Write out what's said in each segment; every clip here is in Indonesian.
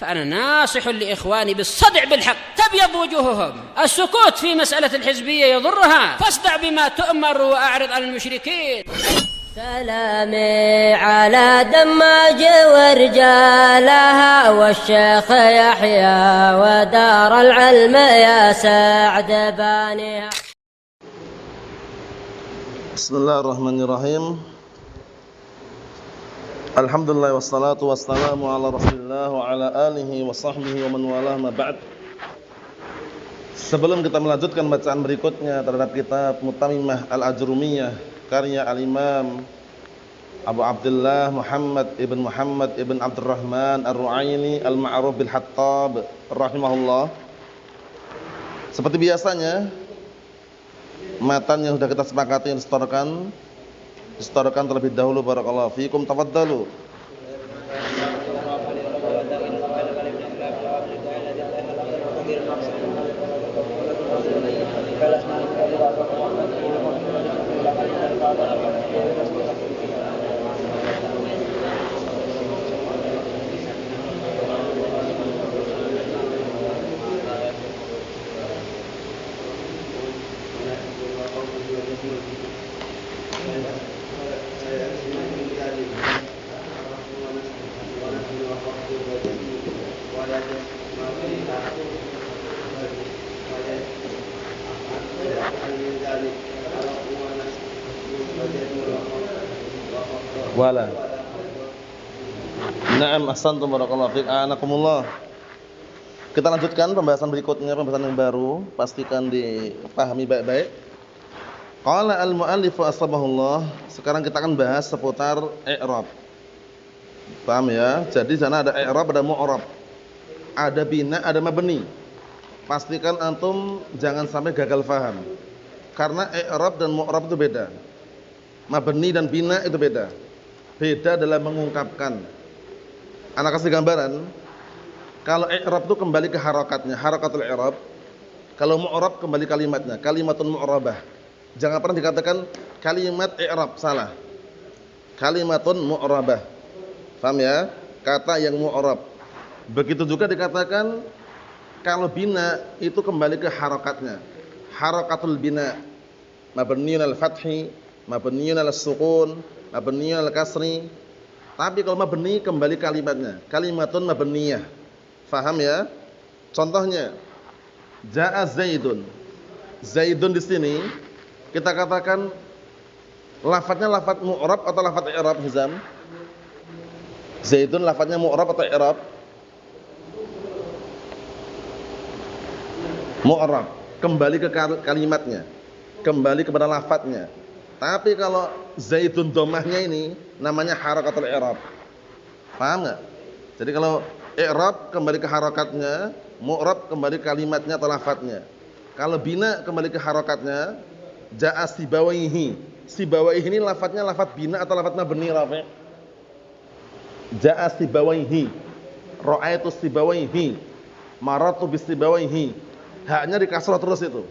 فأنا ناصح لإخواني بالصدع بالحق تبيض وجوههم. السكوت في مسألة الحزبية يضرها، فاصدع بما تؤمر وأعرض عن المشركين. سلامي على دماج ورجالها والشيخ يحيى ودار العلم يا سعد بانيها. Bismillahirrahmanirrahim. Alhamdulillah wassalatu wassalamu ala Rasulillah wa ala alihi wa sahbihi wa man walah ma ba'd. Sebelum kita melanjutkan bacaan berikutnya terhadap kitab Mutamimah Al-Ajrumiyah karya Al-Imam Abu Abdullah Muhammad ibn Abdurrahman Ar-Ru'aini Al-Ma'ruf bil Hattab rahimahullah. Seperti biasanya, matan yang sudah kita sepakati distorkan terlebih dahulu. Barakallahu fikum, tafaddalu. Wala. Na'am, ahsantum barakallahu fiik. Anakumullah. Kita lanjutkan pembahasan berikutnya, pembahasan yang baru. Pastikan dipahami baik-baik. Qala al-mu'allif asbahullah. Sekarang kita akan bahas seputar i'rab. Paham ya? Jadi di sana ada i'rab, ada mu'rab. Ada bina, ada mabni. Pastikan antum jangan sampai gagal paham. Karena i'rab dan mu'rab itu beda. Mabni dan bina itu beda. Beda dalam mengungkapkan. Anak kasih gambaran. Kalau i'rab itu kembali ke harakatnya, harakatul i'rab. Kalau mu'rab kembali kalimatnya, kalimatun mu'rabah. Jangan pernah dikatakan kalimat i'rab, salah. Kalimatun mu'rabah. Paham ya? Kata yang mu'rab. Begitu juga dikatakan kalau bina itu kembali ke harakatnya. Harakatul bina. Mabniun al-fathi, mabniun al-sukun, mabniun al-kasri. Tapi kalau mabni kembali kalimatnya, kalimatun mabniyah. Faham ya? Contohnya, jaa Zaidun. Zaidun di sini kita katakan lafadznya lafadz mu'rab atau lafadz i'rab, Hizam? Zaidun lafadznya mu'rab atau i'rab? Mu'rab, kembali ke kalimatnya, kembali kepada lafadznya. Tapi kalau Zaidun dhammahnya ini namanya harakatul i'rab. Paham enggak? Jadi kalau i'rab kembali ke harakatnya, mu'rab kembali ke kalimatnya atau lafadznya. Kalau bina kembali ke harakatnya, jaa sibawaihi. Sibawaihi ini lafadznya lafadz bina atau lafadz mabni, Rafi'? Jaa sibawaihi. Ra'aitu sibawaihi. Maratu bisibawaihi. Haknya di kasrah terus itu.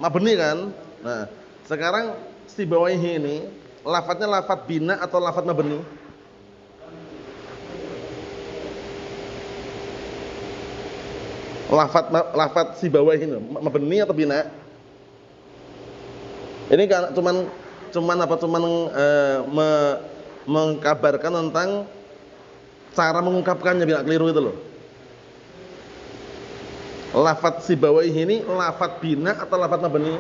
Mabni kan? Nah, sekarang sibawaihi ini lafadznya lafadz bina atau lafadz mabni? Lafadz sibawaihi ini mabni atau bina? Ini kan mengkabarkan tentang cara mengungkapkannya biar keliru itu loh. Lafadz sibawaihi ini lafadz bina atau lafadz mabni?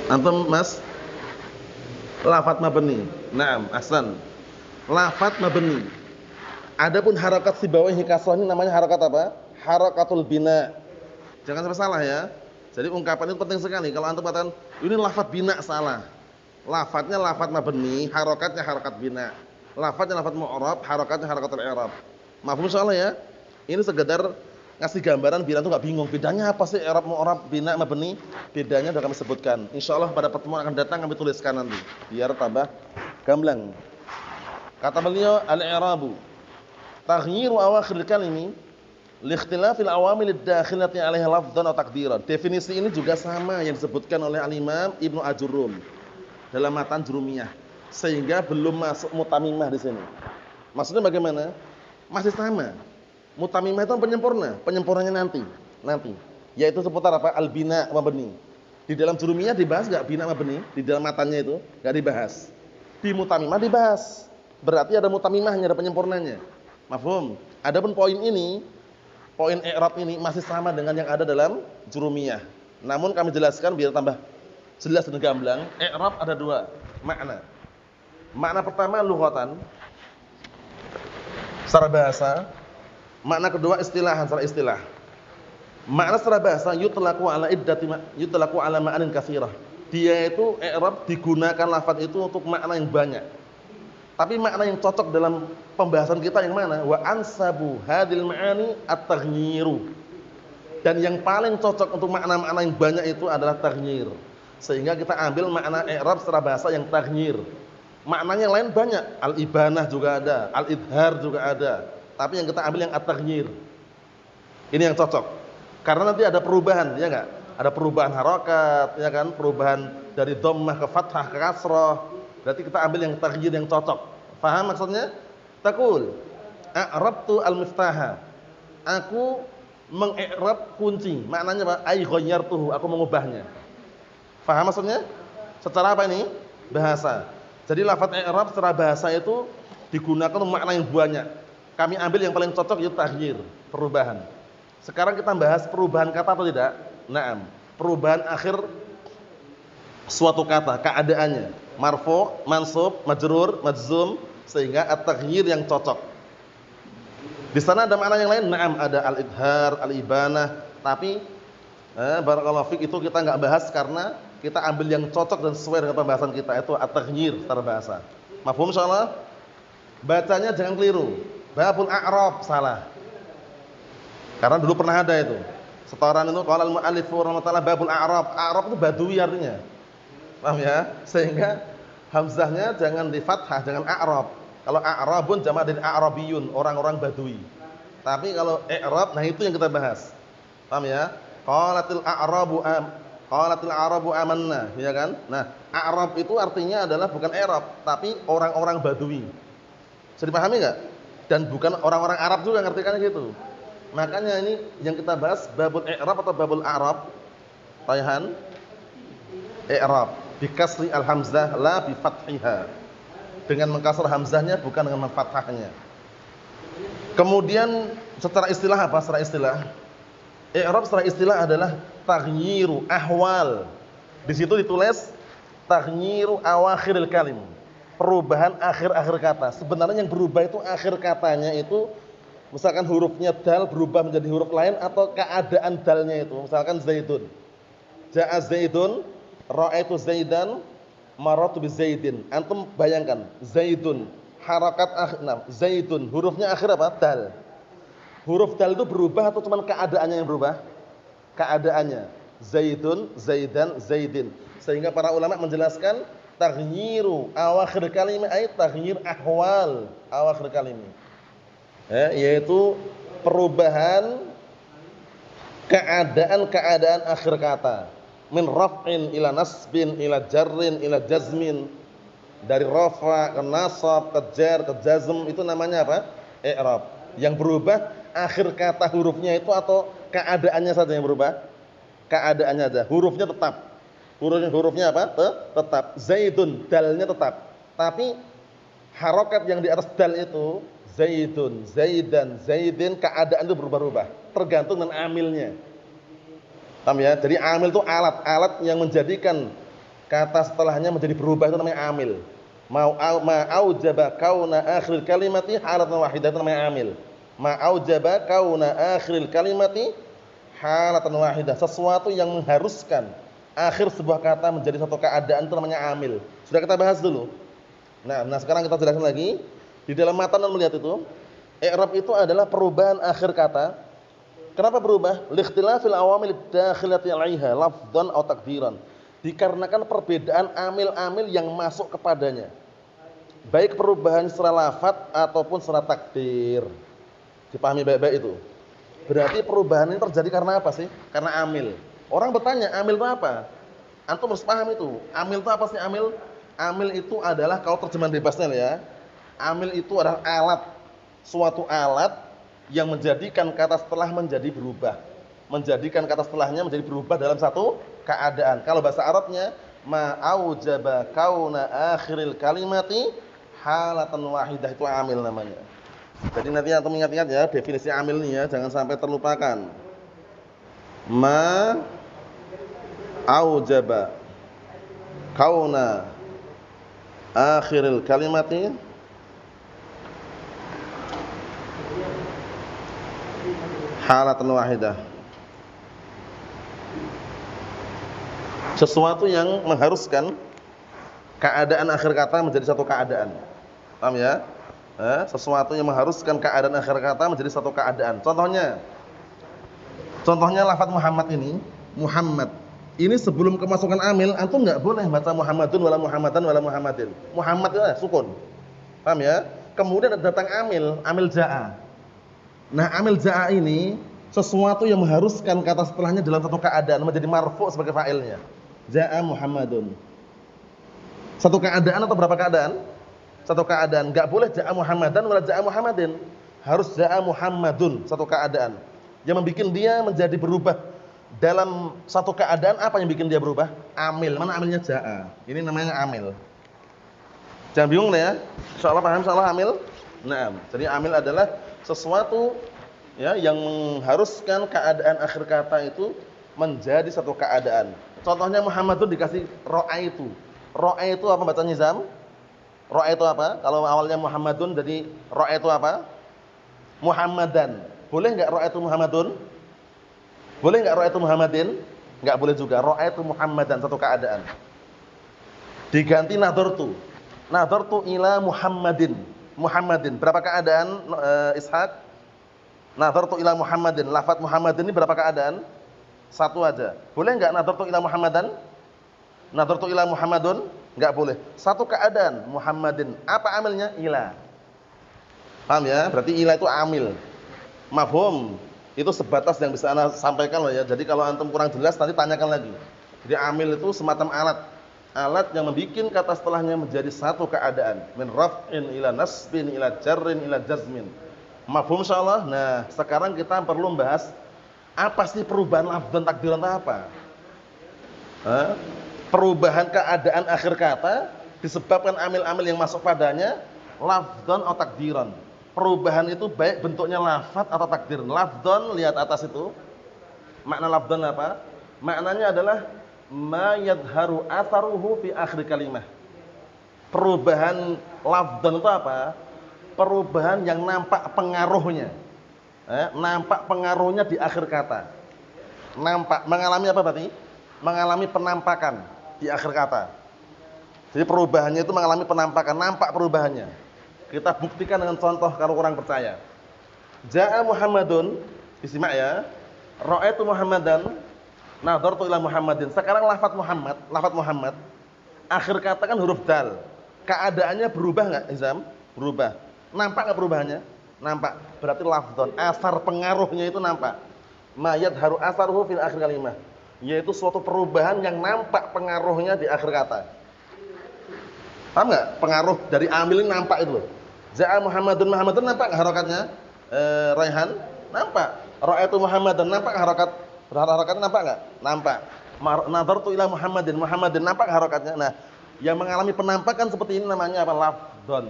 Antum Mas? Lafadz mabni. Naam, ahsan. Lafadz mabni. Adapun harakat sibawaihi kasrah ini namanya harakat apa? Harakatul bina. Jangan sampai salah ya. Jadi ungkapan itu penting sekali. Kalau antum katakan ini lafadz bina, salah. Lafadznya lafadz mabni, harakatnya harakat bina. Lafadznya lafadz mu'rab, harakatnya harakatul i'rab. Mafhum insyaallah ya? Ini sekedar ngasih gambaran biar antum enggak bingung bedanya apa sih i'rab, mu'rab, bina, mabni. Bedanya sudah kami sebutkan. Insyaallah pada pertemuan akan datang kami tuliskan nanti biar tambah gamblang. Kata beliau, al-i'rabu taghyiru awakhir kalimi li ikhtilafil awamil ad-dakhilati 'alaiha lafdhan wa taqdiran. Definisi ini juga sama yang disebutkan oleh al-Imam Ibnu Ajurrum dalam matan Jurumiyah, sehingga belum masuk mutamimah di sini. Maksudnya bagaimana? Masih sama. Mutamimah itu penyempurna, penyempurnanya nanti. Yaitu seputar apa? Al-bina wa mabni. Di dalam jurumiyah dibahas enggak bina mabni? Di dalam matanya itu enggak dibahas. Di mutamimah dibahas. Berarti ada mutamimahnya, ada penyempurnanya. Mafhum? Adapun poin ini, poin i'rab ini masih sama dengan yang ada dalam jurumiyah. Namun kami jelaskan biar tambah jelas dan gamblang. I'rab ada dua makna. Makna pertama lughatan, secara bahasa. Makna kedua istilahan, secara istilah. Makna secara bahasa yutlaqu ala ma'anin katsirah. Dia itu i'rab digunakan lafaz itu untuk makna yang banyak. Tapi makna yang cocok dalam pembahasan kita yang mana? Wa ansabu hadil ma'ani at-taghyiru. Dan yang paling cocok untuk makna-makna yang banyak itu adalah taghyir. Sehingga kita ambil makna i'rab secara bahasa yang taghyir. Maknanya lain banyak, al-ibanah juga ada, al-idhar juga ada. Tapi yang kita ambil yang at-taghyir. Ini yang cocok. Karena nanti ada perubahan, ya enggak? Ada perubahan harakat, ya kan? Perubahan dari dhammah ke fathah ke kasrah. Berarti kita ambil yang taghyir yang cocok. Paham maksudnya? Taqul a'rabtu al-miftaha. Aku mengi'rab kunci. Maknanya apa? Ai ghayyartuhu, aku mengubahnya. Paham maksudnya? Secara apa ini? Bahasa. Jadi lafaz i'rab secara bahasa itu digunakan untuk makna yang banyak. Kami ambil yang paling cocok yaitu taghyir, perubahan. Sekarang kita bahas perubahan kata atau tidak? Naam. Perubahan akhir suatu kata, keadaannya. Marfu', mansub, majrur, majzum, sehingga at-taghyir yang cocok. Di sana ada makna yang lain? Naam, ada al-idhar, al-ibanah, tapi barakallahu fik itu kita enggak bahas karena kita ambil yang cocok dan sesuai dengan pembahasan kita, itu at-taghyir secara bahasa. Mafhum insyaallah? Bacanya jangan keliru. Babul a'rab salah. Karena dulu pernah ada itu. Setoran itu qala al-mu'allif rahimahullah babul a'rab. A'rab itu badui artinya. Paham ya? Sehingga hamzahnya jangan di fathah, jangan a'rab. Kalau a'rabun jamak dari a'rabiyun, orang-orang badui. Tapi kalau i'rab, nah itu yang kita bahas. Paham ya? Qalatil a'rabu amanna, ya kan? Nah, a'rab itu artinya adalah bukan i'rab, tapi orang-orang badui. Bisa dipahami enggak? Dan bukan orang-orang Arab juga ngertikannya gitu. Makanya ini yang kita bahas babul i'rab atau babul a'rab. Raihan i'rab bi kasri al-hamzah la bi fathiha. Dengan mengkasar hamzahnya bukan dengan fathahnya. Kemudian secara istilah apa? Secara istilah i'rab secara istilah adalah taghyiru ahwal. Di situ ditulis taghyiru awakhiril kalim. Perubahan akhir-akhir kata. Sebenarnya yang berubah itu akhir katanya itu, misalkan hurufnya dal berubah menjadi huruf lain atau keadaan dalnya itu. Misalkan zaidun. Ja'a zaidun, ra'aitu zaidan, marartu bi zaidin. Antum bayangkan, zaidun, harakat zaidun, hurufnya akhir apa? Dal. Huruf dal itu berubah atau cuma keadaannya yang berubah? Keadaannya. Zaidun, zaidan, zaidin. Sehingga para ulama menjelaskan taghyiru awakhir kalimah ay taghyir ahwal awakhir kalimah. Yaitu perubahan keadaan akhir kata. Min raf'in ila nasbin ila jarrin ila jazmin. Dari rafa ke nasab ke jar ke jazm itu namanya apa? I'rab. Yang berubah akhir kata hurufnya itu atau keadaannya saja yang berubah? Keadaannya aja. Hurufnya tetap. Hurufnya apa? Tetap. Zaidun, dalnya tetap. Tapi harokat yang di atas dal itu zaidun, zaidan, zaidin, keadaan itu berubah-ubah. Tergantung dengan amilnya. Paham ya? Jadi amil itu alat yang menjadikan kata setelahnya menjadi berubah itu namanya amil. Ma'aujaba kauna akhiril kalimati halatan wahidah itu namanya amil. Ma'aujaba kauna akhiril kalimati halatan wahidah. Sesuatu yang mengharuskan akhir sebuah kata menjadi satu keadaan itu namanya amil. Sudah kita bahas dulu. Nah sekarang kita jelaskan lagi. Di dalam matan dan melihat itu, i'rab itu adalah perubahan akhir kata. Kenapa berubah? Likhtilafil awamil dakhilati 'alaiha lafdhan aw taqdiran. Dikarenakan perbedaan amil-amil yang masuk kepadanya. Baik perubahan secara lafaz ataupun secara takdir. Dipahami baik-baik itu. Berarti perubahan ini terjadi karena apa sih? Karena amil. Orang bertanya, amil itu apa? Antum harus paham itu. Amil itu apa sih amil? Amil itu adalah kalau terjemahan bebasnya ya. Amil itu adalah alat suatu alat yang menjadikan kata setelah menjadi berubah. Menjadikan kata setelahnya menjadi berubah dalam satu keadaan. Kalau bahasa Arabnya ma aujaba kauna akhiril kalimati halatan wahidah, itu amil namanya. Jadi nanti antum ingat-ingat ya definisi amil ini ya, jangan sampai terlupakan. Ma aujaba kauna akhiril kalimati halatan wahidah. Sesuatu yang mengharuskan keadaan akhir kata menjadi satu keadaan. Paham ya? Sesuatu yang mengharuskan keadaan akhir kata menjadi satu keadaan. Contohnya lafaz Muhammad ini, Muhammad. Ini sebelum kemasukan amil, antum enggak boleh baca Muhammadun wala Muhammadan wala Muhammadin. Muhammad itu sukun. Paham ya? Kemudian datang amil jaa. Nah, amil jaa ini sesuatu yang mengharuskan kata setelahnya dalam satu keadaan menjadi marfu sebagai fa'ilnya. Jaa Muhammadun. Satu keadaan atau berapa keadaan? Satu keadaan. Enggak boleh jaa Muhammadan wala jaa Muhammadin. Harus jaa Muhammadun, satu keadaan. Yang membuat dia menjadi berubah dalam satu keadaan, apa yang bikin dia berubah? Amil. Mana amilnya jaa? Ini namanya amil. Jangan bingung ya. Insyaallah paham insyaallah amil? Nah, jadi amil adalah sesuatu ya yang mengharuskan keadaan akhir kata itu menjadi satu keadaan. Contohnya Muhammadun dikasih ra'aitu. Ra'aitu apa bacanya Nizam? Ra'aitu apa? Kalau awalnya Muhammadun jadi ra'aitu apa? Muhammadan. Boleh enggak ra'aitu Muhammadun? Boleh enggak ra'aitu Muhammadin? Enggak boleh juga. Ra'aitu Muhammadan, satu keadaan. Diganti nadhartu. Nadhartu ila Muhammadin. Muhammadin. Berapa keadaan Ishaq? Nadhartu ila Muhammadin. Lafaz Muhammadin ini berapa keadaan? Satu aja. Boleh enggak nadhartu ila Muhammadan? Nadhartu ila Muhammadun? Enggak boleh. Satu keadaan Muhammadin. Apa amilnya? Ila. Paham ya? Berarti ila itu amil. Mafhum. Itu sebatas yang bisa ana sampaikan loh ya. Jadi kalau antum kurang jelas nanti tanyakan lagi. Jadi amil itu semacam alat yang membuat kata setelahnya menjadi satu keadaan. Min raf'in ila nasbin ila jarrin ila jazmin. Mafhum insyaallah. Nah, sekarang kita perlu membahas apa sih perubahan lafz dan takdiran itu apa? Perubahan keadaan akhir kata disebabkan amil-amil yang masuk padanya lafdzan atau takdiran. Perubahan itu baik bentuknya lafaz atau takdir. Lafdzan lihat atas itu. Makna lafdzan apa? Maknanya adalah ma yadharu atharuhu fi akhir kalimah. Perubahan lafdzan itu apa? Perubahan yang nampak pengaruhnya. Nampak pengaruhnya di akhir kata. Nampak, mengalami apa berarti? Mengalami penampakan di akhir kata. Jadi perubahannya itu mengalami penampakan, nampak perubahannya. Kita buktikan dengan contoh kalau kurang percaya. Jaa Muhammadun, disimak ya. Ra'aitu Muhammadan, nadhartu ila Muhammadin. Sekarang lafaz Muhammad. Akhir kata kan huruf dal. Keadaannya berubah enggak, Izam? Berubah. Nampak enggak perubahannya? Nampak. Berarti lafdzon, asar pengaruhnya itu nampak. Ma yadharu asaruhu fil akhir kalimah. Yaitu suatu perubahan yang nampak pengaruhnya di akhir kata. Paham enggak? Pengaruh dari amil ini nampak itu loh. Ja'a Muhammadun nampak enggak harokatnya? Raihan? Nampak. Ra'aitu Muhammadan nampak harokatnya nampak enggak? Nampak. Nadhartu ila Muhammadin nampak harokatnya. Nah, yang mengalami penampakan seperti ini namanya apa? Lafdzon.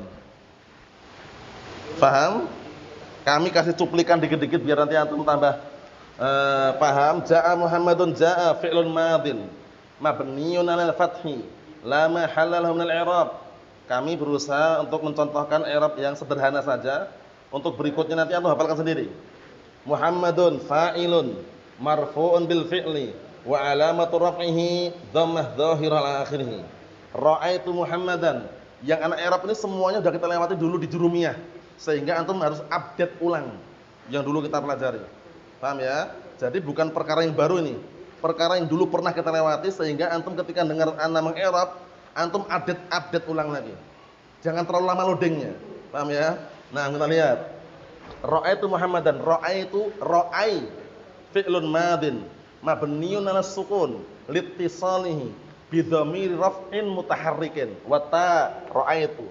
Paham? Kami kasih cuplikan dikit-dikit biar nanti antum tambah paham. Ja'a Muhammadun ja'a fi'lun madin mabniun 'alal fathi la mahalla lahu minal i'rab. Kami berusaha untuk mencontohkan i'rab yang sederhana saja. Untuk berikutnya nanti antum hafalkan sendiri. Muhammadun fa'ilun marfu'un bil fi'li wa 'alamatu raf'ihi dhammah dhahirah ala akhirih. Ra'aitu Muhammadan. Yang anak i'rab ini semuanya sudah kita lewati dulu di jurumiyah. Sehingga antum harus update ulang yang dulu kita pelajari. Paham ya? Jadi bukan perkara yang baru ini. Perkara yang dulu pernah kita lewati sehingga antum ketika dengar ana meng-i'rab, antum update ulang lagi. Jangan terlalu lama loadingnya. Paham ya? Nah, kita lihat. Ra'aitu Muhammadan, ra'ai fi'lun madin mabniun 'ala sukun liittisalihi bi dhamir raf'in mutaharrikin wa ta ra'aitu.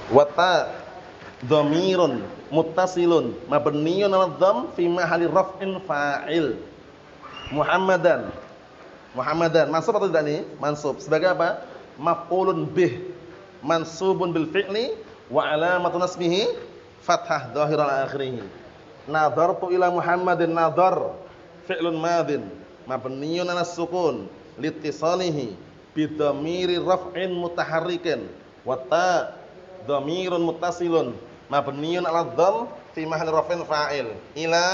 Wa ta dhamirun muttasilun mabniyun 'ala dhamm fi mahalli raf'in fa'il. Muhammadan. Muhammadan mansub atau tidak nih? Mansub. Sebagai apa? Maf'ulun bih. Mansubun bil fi'li wa 'alamatu nasbihi fathah dhahir ala akhirih. Nadartu ila Muhammadin nadar fi'lun madin mabniyun 'ala sukun liittisalihi bi dhamiri raf'in mutaharrikin wa ta dhamirun muttasilun mabniyun 'ala dhamm fi mahalli raf'in fa'il. Ila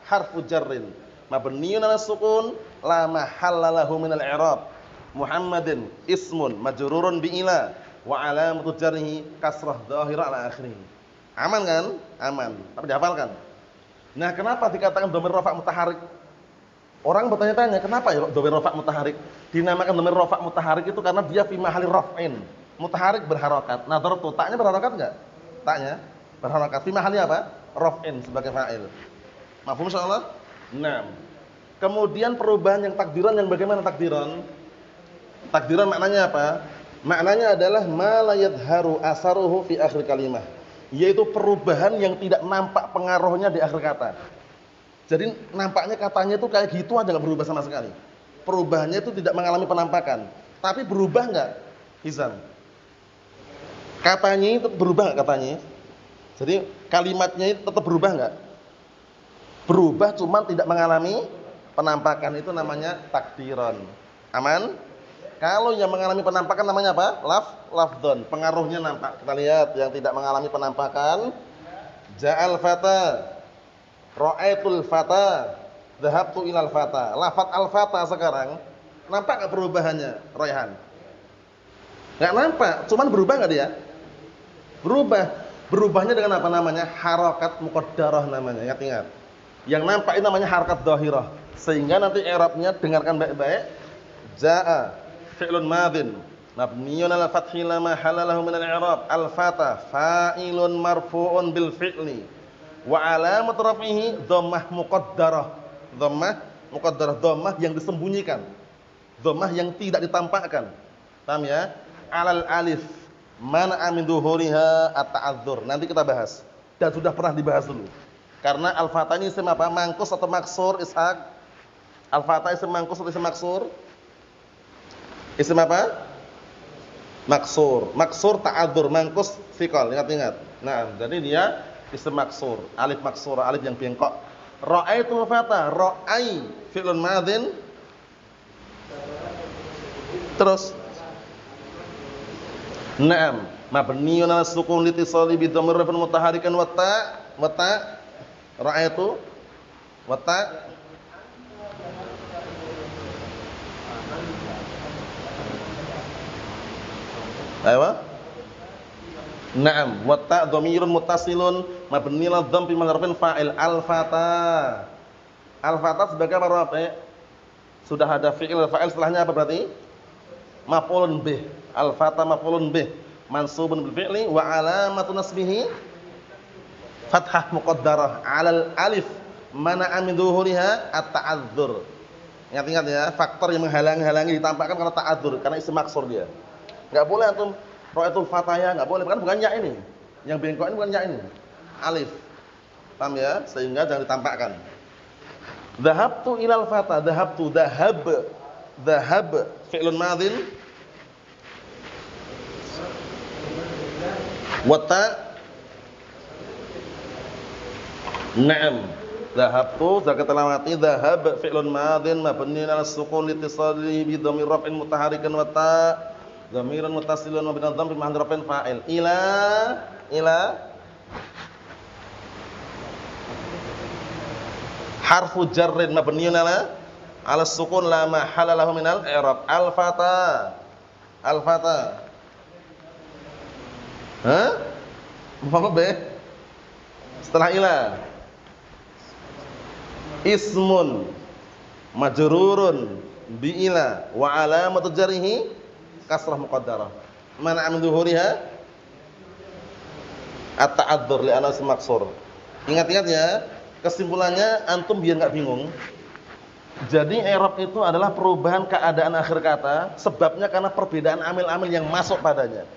harfu jarrin mabniyun 'ala sukun la mahalla lahu min al-i'rab. Muhammadin ismun majrurun bi ila wa 'alamatu jarrihi kasrah dhahirah ala akhirih. Aman kan? Aman. Tapi dihafalkan. Nah, kenapa dikatakan dhamir rafa' mutaharrik? Orang bertanya-tanya, kenapa ya dhamir rafa' mutaharrik? Dinamakan dhamir rafa' mutaharrik itu karena dia fi mahalli raf'in. Mutaharrik berharokat. Nadartu, taknya berharokat enggak? Taknya berharokat. Fi mahalli apa? Raf'in sebagai fa'il. Mafhum insyaallah? Naam. Kemudian perubahan yang takdiran yang bagaimana takdiran? Takdiran maknanya apa? Maknanya adalah ma la yadhharu asaruhu fi akhir kalimah, yaitu perubahan yang tidak nampak pengaruhnya di akhir kata. Jadi nampaknya katanya itu kayak gitu aja enggak berubah sama sekali. Perubahannya itu tidak mengalami penampakan. Tapi berubah enggak? Hizam. Katanya itu berubah enggak katanya? Jadi kalimatnya itu tetap berubah enggak? Berubah cuman tidak mengalami penampakan, itu namanya takdiran. Aman? Kalau yang mengalami penampakan namanya apa? Lafdhon. Pengaruhnya nampak. Kita lihat yang tidak mengalami penampakan. Ja'al fata, ra'aitul fata, dhahabtu ilal fata. Lafaz al-fata sekarang nampak enggak perubahannya, Raihan? Enggak nampak, cuman berubah enggak dia? Berubah. Berubahnya dengan apa namanya? Harakat muqaddarah namanya. Ingat-ingat. Yang nampak itu namanya harakat dhahirah. Sehingga nanti i'rabnya dengarkan baik-baik. Jaa fi'lun madin mabniyun 'ala fathi la mahalla lahu min al-i'rab. Al-fata fa'ilun marfu'un bil fi'li wa 'alamatu raf'ihi dhammah muqaddarah. Dhammah muqaddarah, dhammah yang disembunyikan. Dhammah yang tidak ditampakkan. Paham ya? 'Alal alif mana min dhuhuriha at-ta'adzur. Nanti kita bahas. Dan sudah pernah dibahas dulu. Karena al-fata ini isim apa? Mangkus atau maksur, Ishaq? Al-fata isim mangkus atau isim maksur? Isim apa? Maksur. Maksur ta'adzur, mangkus fiqal. Ingat-ingat. Nah, jadi dia isim maksur, alif maksura, alif yang bengkok. Ra'aitul fata, ra'ai fi'lun madhin. Terus na'am, mabniyun 'ala sukun litisali bi dhamir raf'in mutaharikan wa ta ra'aitu wa ta Ayo. Naam, wa ta dhamirun muttasilun mabni 'ala dhamm fi maharfin fa'il al-fata. Al-fata sebagai apa? Sudah ada fi'il fa'il, setelahnya apa berarti? Maf'ulun bih. Al-fata maf'ulun bih, mansubun bil fi'li wa 'alamatu nasbihi fathah muqaddarah 'alal alif mana'a min dhuhuriha at-ta'adzur. Ingat-ingat ya, faktor yang menghalangi ditampakkan karena ta'adzur, karena isim maksur dia. Enggak boleh antum ra'aitul fataya, enggak boleh, bukan ya ini. Yang bengkok ini bukan ya ini. Alif. Paham ya? Sehingga jangan ditampakkan. Dhahabtu ilal fata, dhahabtu, dhahab fi'lun madhin wa ta na'am, dhahabtu zakat lawati, dhahab fi'lun madhin mabni 'ala sukun litisali bi dhamir raf'in mutaharrikan wa ta dhamirun muttasilun wa bin dhamm bi mahalli raf'in fa'il. Ila harfu jarrin mabniun 'ala sukun la mahalla lahu minal i'rab. Al-fata. Apa be? Setelah ila ismun majrurun bi ila wa alamatu jarrihi kasrah muqaddarah. Mana min dhuhuriha at-ta'adzur li ana maksur. Ingat-ingat ya, kesimpulannya antum biar enggak bingung. Jadi i'rab itu adalah perubahan keadaan akhir kata, sebabnya karena perbedaan amil-amil yang masuk padanya.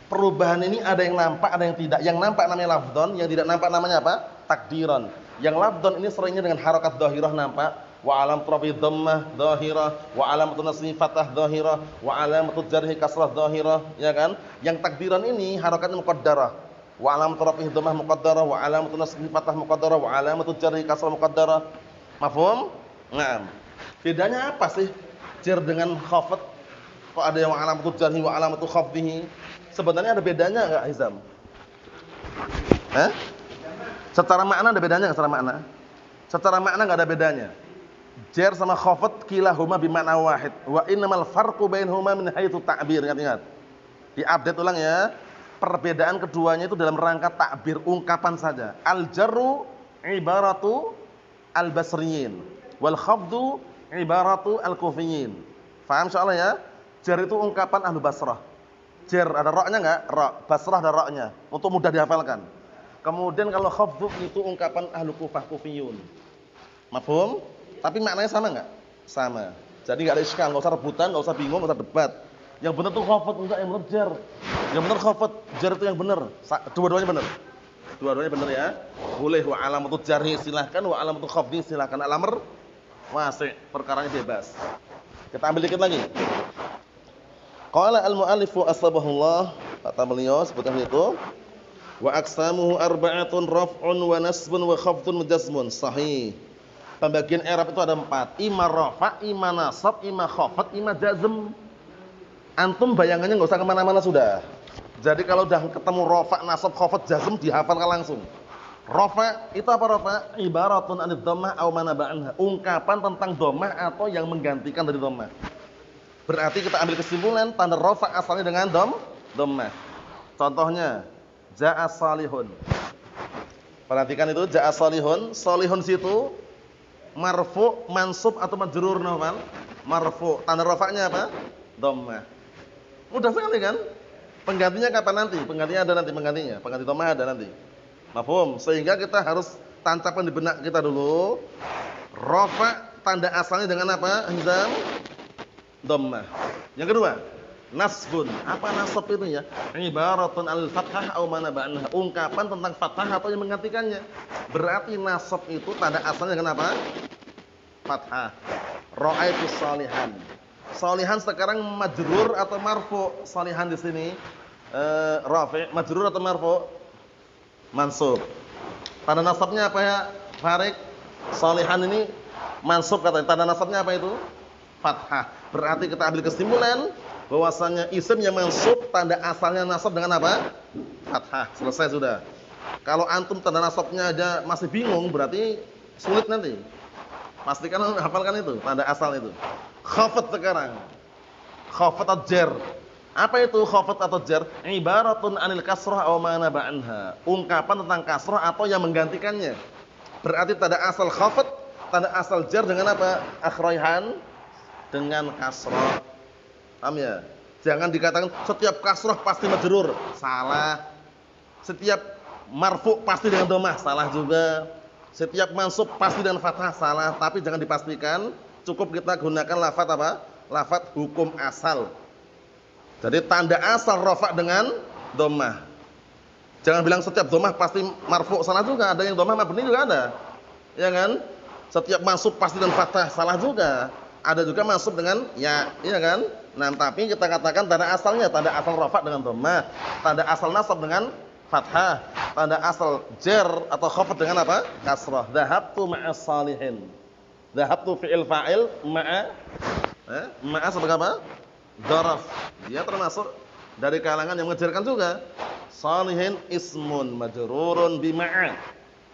Perubahan ini ada yang nampak, ada yang tidak. Yang nampak namanya lafdhon, yang tidak nampak namanya apa? Takdiran. Yang lafdhon ini seringnya dengan harakat dhahirah nampak. Wa alam rafi dhammah dhahirah, wa alamatun nasbi fathah dhahirah, wa alamatut jarhi kasrah dhahirah, ya kan? Yang takdiran ini harakatnya muqaddarah. Wa alamatun rafi dhammah muqaddarah, wa alamatun nasbi fathah muqaddarah, wa alamatut jarhi kasrah muqaddarah. Mafhum? Naam. Bedanya apa sih jar dengan khafd? Kok ada yang alamatut jarhi wa alamatut khafdihi? Sebenarnya ada bedanya enggak, Hizam? Secara makna ada bedanya enggak secara makna? Secara makna enggak ada bedanya. Jar sama khafd kilahuma bimakna wahid. Wa innamal farqu bainahuma min haitsu ta'bir. Ingat-ingat. Diupdate ulang ya. Perbedaan keduanya itu dalam rangka takbir, ungkapan saja. Al-jarru ibaratu al-basriyin wal khafdu ibaratu al-kufiyyin. Paham insyaallah ya? Jar itu ungkapan ahlu Basrah. Jar ada ra-nya enggak? Ra. Basrah ada ra-nya untuk mudah dihafalkan. Kemudian kalau khafdu itu ungkapan ahlu Kufah, Kufiyun. Mafhum? Tapi maknanya sama enggak? Sama. Jadi enggak ada iskal, enggak usah rebutan, enggak usah bingung, enggak usah debat. Yang benar tuh khafd, enggak yang benar jar. Yang benar khafd, jar itu yang benar. Dua-duanya benar. Dua-duanya benar ya. Boleh wa alamatut jarhi silakan, wa alamatut khafdi silakan. Al-amr wasi', perkaranya bebas. Kita ambil dikit lagi. Qala al-mu'allifu asbahullah, kata beliau seperti itu. Wa aqsamuhu arba'atun raf'un wa nasbun wa khafdun wa jazmun. Sahih. Pembagian i'rab itu ada 4. Ima rafa', ima nasab, ima khafd, ima jazm. Antum bayangannya enggak usah kemana mana sudah. Jadi kalau udah ketemu rafa', nasab, khafd, jazm dihafalkan langsung. Rafa' itu apa rafa'? Ibaratun 'anid dhammah aw ma naba'anha. Ungkapan tentang dhammah atau yang menggantikan dari dhammah. Berarti kita ambil kesimpulan tanda rafa' asalnya dengan dhammah. Contohnya ja'a salihun. Perhatikan itu ja'a salihun. Salihun situ marfu, mansub atau majrur nafal? Marfu. Tanda rafa'nya apa? Dhammah. Mudah sekali kan? Penggantinya kapan nanti? Penggantinya ada nanti penggantinya. Pengganti dhammah ada nanti. Mafhum? Sehingga kita harus tancapkan di benak kita dulu. Rafa' tanda asalnya dengan apa? Hizam dhammah. Yang kedua, nasbun. Apa nasab itu ya? Ibaratun al-fathah aw ma naba'anha. Ungkapan tentang fathah atau yang menggantikannya. Berarti nasab itu tanda asalnya dengan apa? Fathah. Ra'aitu salihan. Salihan sekarang majrur atau marfu? Salihan di sini rafi', majrur atau marfu? Mansub. Tanda nasabnya apa ya, Farid? Salihan ini mansub katanya. Tanda nasabnya apa itu? Fathah. Berarti kita ambil kesimpulan bahwasanya isim yang mansub tanda asalnya nasab dengan apa? Fathah. Selesai sudah. Kalau antum tanda nasabnya aja masih bingung berarti sulit nanti. Pastikan hafalkan itu tanda asal itu. Khafd sekarang. Khafd atau jar. Apa itu khafd atau jar? Ibaratun 'anil kasrah aw ma naba'anha. Ungkapan tentang kasrah atau yang menggantikannya. Berarti tanda asal khafd, tanda asal jar dengan apa? Akhraihan dengan kasrah. Paham ya? Jangan dikatakan setiap kasrah pasti majrur. Salah. Setiap marfu pasti dengan dhammah. Salah juga. Setiap mansub pasti dengan fathah. Salah. Tapi jangan dipastikan. Cukup kita gunakan lafaz apa? Lafaz hukum asal. Jadi tanda asal rafa' dengan dhammah. Jangan bilang setiap dhammah pasti marfu'. Salah juga. Ada yang dhammah mabni juga ada. Ya kan? Setiap mansub pasti dengan fathah. Salah juga. Ada juga mansub dengan ya, iya kan? Nah, tapi kita katakan tanda asalnya, tanda asal rafa' dengan dhammah, tanda asal nasab dengan fathah, tanda asal jar atau khafd dengan apa? Kasrah. Dhahabtu ma'as salihin. Dhahabtu fi'il fa'il ma'a sebagai apa? Dzaraf. Dia termasuk dari kalangan yang mengejarkan juga. Salihin ismun majrurun bi ma'a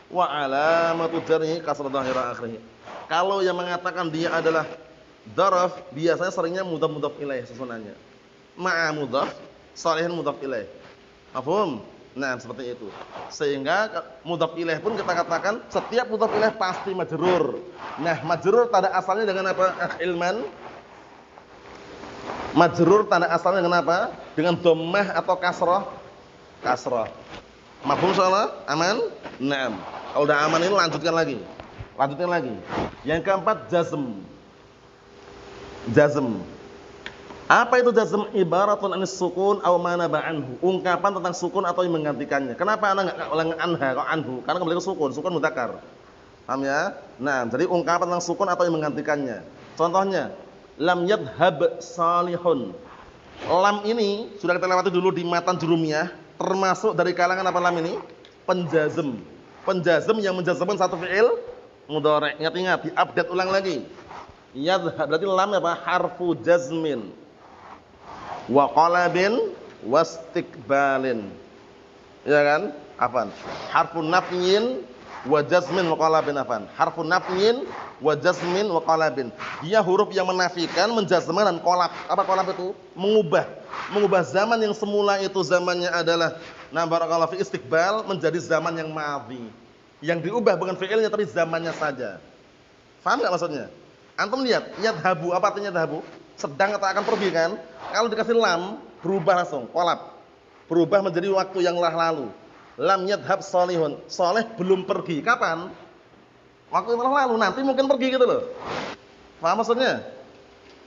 wa alamatu jarhi kasrah dhahirah akhirih. Kalau yang mengatakan dia adalah dzaraf biasanya seringnya mudhaf ilaih susunannya. Ma'a mudhaf, salihin mudhaf ilaih. Mafhum? Nah, seperti itu. Sehingga mudhaf ilaih pun kita katakan setiap mudhaf ilaih pasti majrur. Nah, majrur tanda asalnya dengan apa? Ilman. Majrur tanda asalnya dengan apa? Dengan dhammah atau kasrah? Kasrah. Mafhum insyaallah? Aman? Naam. Kalau udah aman ini lanjutkan lagi. Lanjutkan lagi. Yang keempat jazm. Jazm. Apa itu jazm? Ibaratun anis sukun aw ma naba anhu. Ungkapan tentang sukun atau yang menggantikannya. Kenapa ana enggak ulang anha kok anhu? Karena kembali ke sukun mudzakkar. Paham ya? Nah, jadi ungkapan tentang sukun atau yang menggantikannya. Contohnya, lam yadhhab salihun. Lam ini sudah kita lewati dulu di matan jurumiyah, termasuk dari kalangan apa lam ini? Penjazm. Penjazm yang menjazmkan satu fi'il mudhari'. Ingat-ingat, diupdate ulang lagi. Yadhhab berarti lam apa? Harfu jazmin. Wa qalabin wastiqbalin. Ya kan? Afan. Harfun nafyin wa jazmin wa qalabin afan. Harfun nafyin wa jazmin wa qalabin. Dia huruf yang menafikan, menjazmkan dan qalab. Apa qalab itu? Mengubah. Mengubah zaman yang semula itu zamannya adalah barakallahu fi istiqbal menjadi zaman yang madhi. Yang diubah bukan fi'ilnya tapi zamannya saja. Paham enggak maksudnya? Antum lihat, yadhabu apa artinya yadhabu? Sedang atau akan pergi kan? Kalau dikasih lam, berubah langsung, kolab. Berubah menjadi waktu yang lalu. Lam yadhhab salihun. Saleh belum pergi. Kapan? Waktu yang lalu, nanti mungkin pergi gitu loh. Paham maksudnya?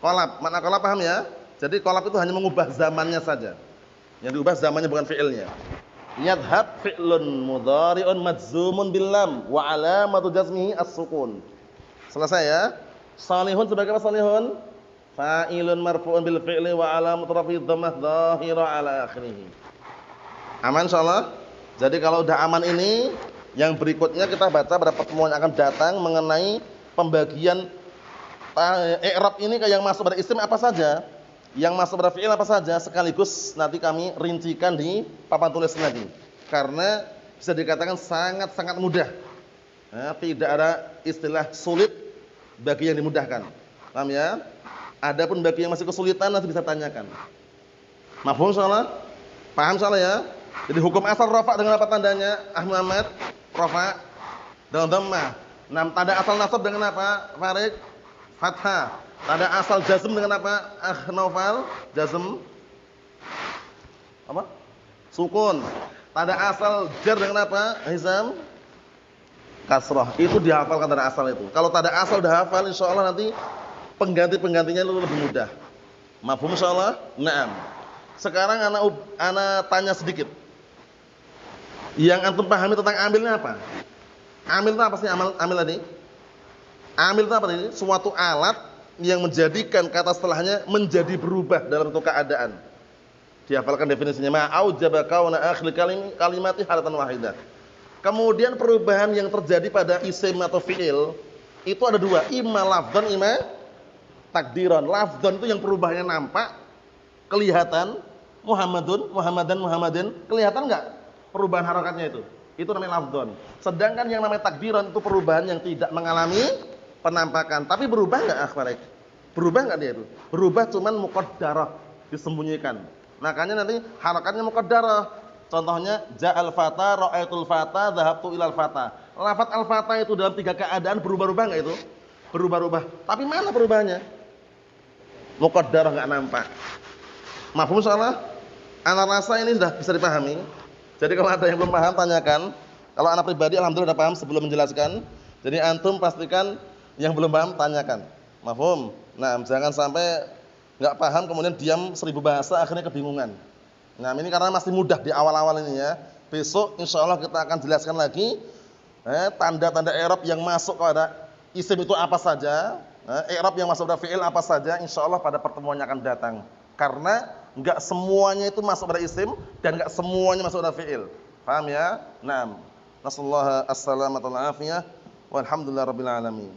Kolab, makna kolab paham ya? Jadi kolab itu hanya mengubah zamannya saja. Yang diubah zamannya bukan fi'ilnya. Yadhhab fi'lun mudhari'un majzumun bil lam wa alamatu jazmihi as-sukun. Selesai ya? Salihun sebagai apa salihun? Fa'ilun marfu'un bil fi'li wa alamatu rafi'i dhammah dhahira ala akhirih. Aman insyaallah? Jadi kalau udah aman ini, yang berikutnya kita baca pada pertemuan yang akan datang mengenai pembagian i'rab ini yang masuk pada isim apa saja, yang masuk pada fi'il apa saja, sekaligus nanti kami rincikan di papan tulis lagi. Karena bisa dikatakan sangat-sangat mudah. Tidak ada istilah sulit bagi yang dimudahkan. Paham ya? Adapun bagi yang masih kesulitan nanti bisa tanyakan. Mafhum insyaallah? Paham insyaallah ya? Jadi hukum asal rafa dengan apa tandanya? Muhammad, rafa dengan dhammah. Tanda asal nasab dengan apa? Farid, fathah. Tanda asal jazm dengan apa? Naufal, jazm. Apa? Sukun. Tanda asal jar dengan apa? Hizam, kasrah. Itu dihafalkan tanda asal itu. Kalau tanda asal udah hafal insyaallah nanti pengganti-penggantinya itu lebih mudah. Mafhum insyaallah? Naam. Sekarang ana tanya sedikit. Yang antum pahami tentang amilnya apa? Amil itu apa sih amil tadi? Amil itu apa tadi? Suatu alat yang menjadikan kata setelahnya menjadi berubah dalam satu keadaan. Dihafalkan definisinya. Ma aujaba kauna akhir kalimati halatan wahidah. Kemudian perubahan yang terjadi pada isim atau fi'il itu ada dua, imma lafdhan imma takdiran. Lafdhan itu yang perubahannya nampak, kelihatan, Muhammadun, Muhammadan, Muhammadin, kelihatan enggak perubahan harakatnya itu? Itu namanya lafdhan. Sedangkan yang namanya takdiran itu perubahan yang tidak mengalami penampakan. Tapi berubah enggak akhwat? Berubah enggak dia itu? Berubah cuman muqaddarah, disembunyikan. Makanya nanti harakatnya muqaddarah. Contohnya ja'al fata, ra'aitul fata, dhahabtu ilal fata. Lafaz al-fata itu dalam tiga keadaan berubah-ubah enggak itu? Berubah-ubah. Tapi mana perubahannya? Muqaddarah enggak nampak. Mafhum insyaallah? Ana rasa ini sudah bisa dipahami. Jadi kalau ada yang belum paham tanyakan. Kalau ana pribadi alhamdulillah sudah paham sebelum menjelaskan. Jadi antum pastikan yang belum paham tanyakan. Mafhum? Nah, jangan sampai enggak paham kemudian diam 1000 bahasa akhirnya kebingungan. Nah, ini karena masih mudah di awal-awal ini ya. Besok insyaallah kita akan jelaskan lagi tanda-tanda i'rab yang masuk pada isim itu apa saja, i'rab yang masuk pada fi'il apa saja, insyaallah pada pertemuan yang akan datang. Karena enggak semuanya itu masuk pada isim dan enggak semuanya masuk pada fi'il. Paham ya? Naam. Nasallahu as-salamata wal afiyah. Walhamdulillahirabbil alamin.